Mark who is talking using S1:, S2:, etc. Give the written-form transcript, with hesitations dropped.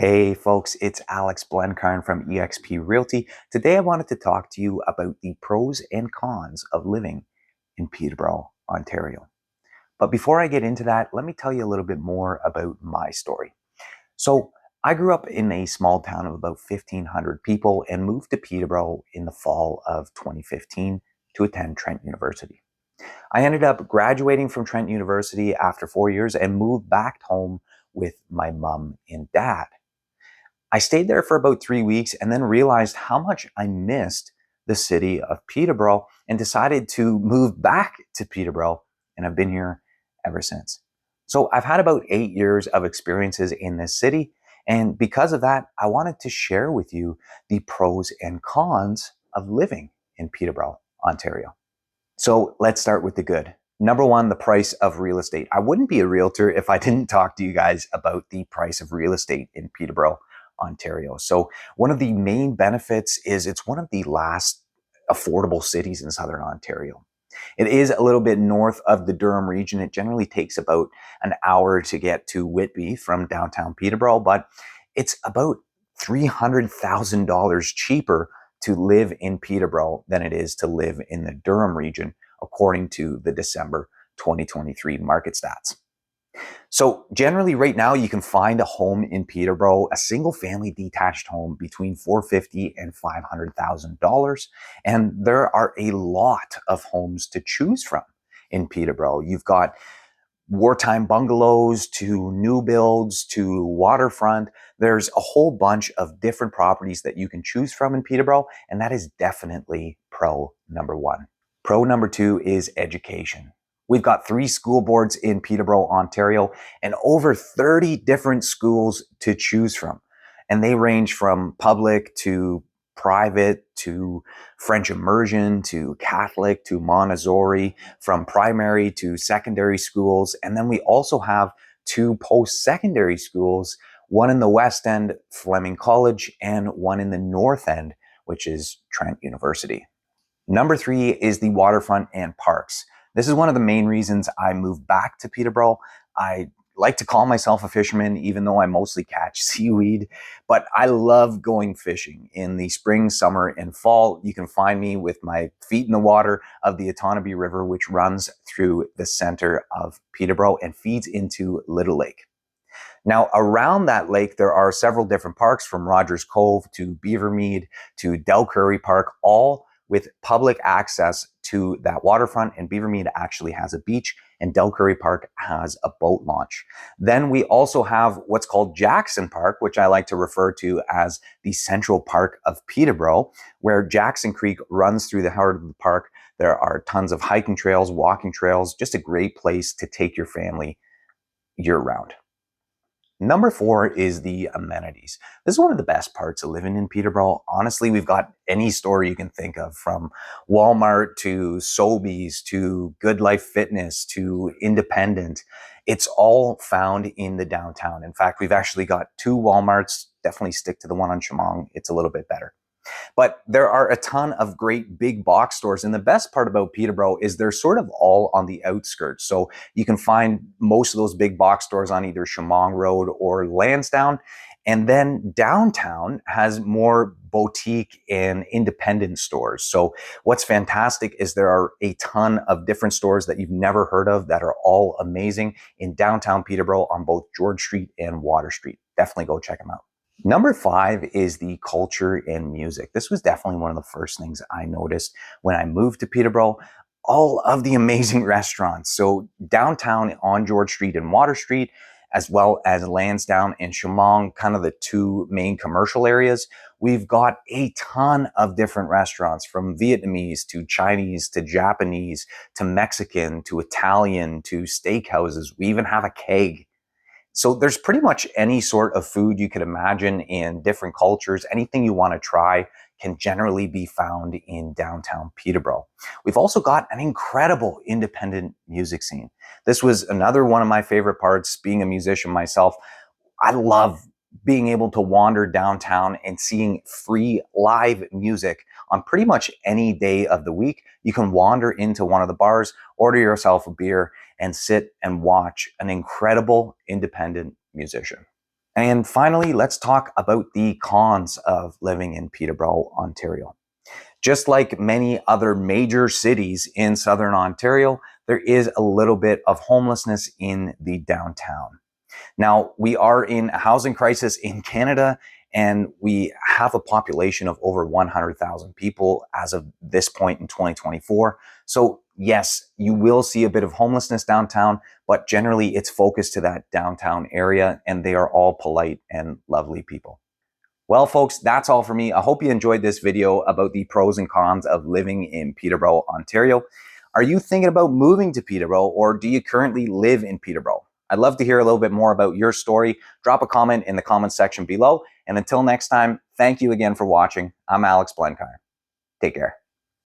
S1: Hey folks, it's Alex Blencarn from eXp Realty. Today I wanted to talk to you about the pros and cons of living in Peterborough, Ontario. But before I get into that, let me tell you a little bit more about my story. So I grew up in a small town of about 1,500 people and moved to Peterborough in the fall of 2015 to attend Trent University. I ended up graduating from Trent University after 4 years and moved back home with my mom and dad. I stayed there for about 3 weeks and then realized how much I missed the city of Peterborough and decided to move back to Peterborough, and I've been here ever since. So I've had about 8 years of experiences in this city, and because of that, I wanted to share with you the pros and cons of living in Peterborough, Ontario. So let's start with the good. Number one, the price of real estate. I wouldn't be a realtor if I didn't talk to you guys about the price of real estate in Peterborough, Ontario. So one of the main benefits is it's one of the last affordable cities in Southern Ontario. It is a little bit north of the Durham region. It generally takes about an hour to get to Whitby from downtown Peterborough, but it's about $300,000 cheaper to live in Peterborough than it is to live in the Durham region, according to the December 2023 market stats. So generally right now you can find a home in Peterborough, a single family detached home between $450,000 and $500,000. And there are a lot of homes to choose from in Peterborough. You've got wartime bungalows to new builds to waterfront. There's a whole bunch of different properties that you can choose from in Peterborough, and that is definitely pro number one. Pro number two is education. We've got 3 school boards in Peterborough, Ontario, and over 30 different schools to choose from. And they range from public to private to French immersion to Catholic to Montessori, from primary to secondary schools. And then we also have 2 post-secondary schools, one in the West End, Fleming College, and one in the North End, which is Trent University. Number 3 is the waterfront and parks. This is one of the main reasons I moved back to Peterborough. I like to call myself a fisherman, even though I mostly catch seaweed, but I love going fishing in the spring, summer, and fall. You can find me with my feet in the water of the Otonabee River, which runs through the center of Peterborough and feeds into Little Lake. Now, around that lake, there are several different parks, from Rogers Cove to Beavermead to Del Curry Park, all with public access to that waterfront. And Beavermead actually has a beach, and Del Curry Park has a boat launch. Then we also have what's called Jackson Park, which I like to refer to as the Central Park of Peterborough, where Jackson Creek runs through the heart of the park. There are tons of hiking trails, walking trails, just a great place to take your family year round. Number 4 is the amenities. This is one of the best parts of living in Peterborough. Honestly, we've got any store you can think of, from Walmart to Sobeys to Good Life Fitness to Independent. It's all found in the downtown. In fact, we've actually got 2 Walmarts. Definitely stick to the one on Chemong. It's a little bit better. But there are a ton of great big box stores. And the best part about Peterborough is they're sort of all on the outskirts. So you can find most of those big box stores on either Chemong Road or Lansdowne. And then downtown has more boutique and independent stores. So what's fantastic is there are a ton of different stores that you've never heard of that are all amazing in downtown Peterborough on both George Street and Water Street. Definitely go check them out. Number 5 is the culture and music. This was definitely one of the first things I noticed when I moved to Peterborough. All of the amazing restaurants. So downtown on George Street and Water Street, as well as Lansdowne and Chemong, kind of the 2 main commercial areas, we've got a ton of different restaurants, from Vietnamese to Chinese to Japanese to Mexican to Italian to steakhouses. We even have a keg. So there's pretty much any sort of food you could imagine in different cultures. Anything you want to try can generally be found in downtown Peterborough. We've also got an incredible independent music scene. This was another one of my favorite parts, being a musician myself. I love being able to wander downtown and seeing free live music on pretty much any day of the week. You can wander into one of the bars, order yourself a beer, and sit and watch an incredible independent musician. And finally, let's talk about the cons of living in Peterborough, Ontario. Just like many other major cities in southern Ontario, there is a little bit of homelessness in the downtown. Now, we are in a housing crisis in Canada, and we have a population of over 100,000 people as of this point in 2024. So, yes, you will see a bit of homelessness downtown, but generally it's focused to that downtown area, and they are all polite and lovely people. Well, folks, that's all for me. I hope you enjoyed this video about the pros and cons of living in Peterborough, Ontario. Are you thinking about moving to Peterborough, or do you currently live in Peterborough? I'd love to hear a little bit more about your story. Drop a comment in the comment section below. And until next time, thank you again for watching. I'm Alex Blenkiron. Take care.